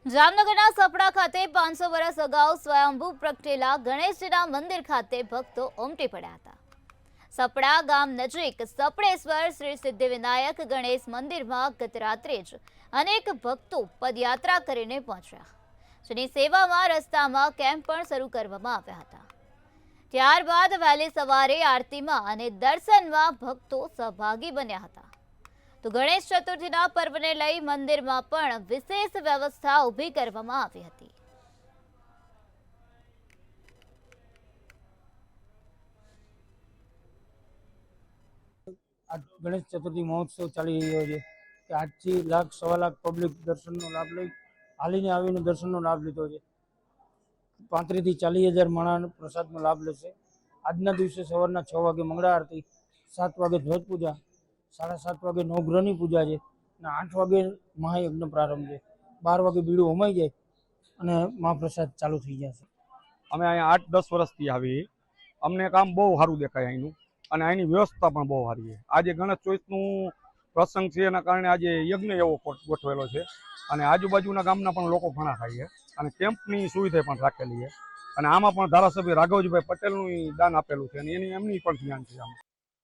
જામનગરના સપડા ખાતે 500 વર્ષ અગાઉ સ્વયંભૂ પ્રગટેલા ગણેશજીના મંદિર ખાતે ભક્તો ઉમટી પડ્યા હતા। સપડા ગામ નજીક સપડેશ્વર શ્રી સિદ્ધિવિનાયક ગણેશ મંદિરમાં ગત રાત્રે જ અનેક ભક્તો પદયાત્રા કરીને પહોંચ્યા, જેની સેવામાં રસ્તામાં કેમ્પ પણ શરૂ કરવામાં આવ્યા હતા। ત્યારબાદ વહેલી સવારે આરતીમાં અને દર્શનમાં ભક્તો સહભાગી બન્યા હતા। તો ગણેશ ચતુર્થીના પર્વને લઈ મંદિરમાં પણ વિશેષ વ્યવસ્થા ઊભી કરવામાં આવી હતી। आज गणेश चतुर्थी महोत्सव चाली रह्यो छे के આજથી લાખ सवा लाख पब्लिक दर्शनનો લાભ લઈ હાલીને આવીને દર્શનનો લાભ લીધો છે। 35 થી 40,000 માણસ પ્રસાદનો લાભ લેશે। આજના દિવસે સવારના 6 વાગે મંગળા આરતી, 7 વાગે ધ્વજ પૂજા, 7:30 વાગે નવગ્રહની પૂજા છે અને 8 વાગે મહાયજ્ઞ પ્રારંભ છે। 12 વાગે બીડું હોમાઈ જાય અને મહાપ્રસાદ ચાલુ થઈ જશે। અમે અહીંયા 8-10 વર્ષથી આવી, અમને કામ બહુ સારું દેખાય અહીંનું અને અહીંની વ્યવસ્થા પણ બહુ સારી છે। આજે ગણેશ ચોથનું પ્રસંગ છે એના કારણે આજે યજ્ઞ એવો ગોઠવેલો છે અને આજુબાજુના ગામના પણ લોકો ઘણા થાય છે અને કેમ્પની સુવિધા પણ રાખેલી છે અને આમાં પણ ધારાસભ્ય રાઘવજીભાઈ પટેલનું દાન આપેલું છે અને એમની પણ ધ્યાન છે આમાં।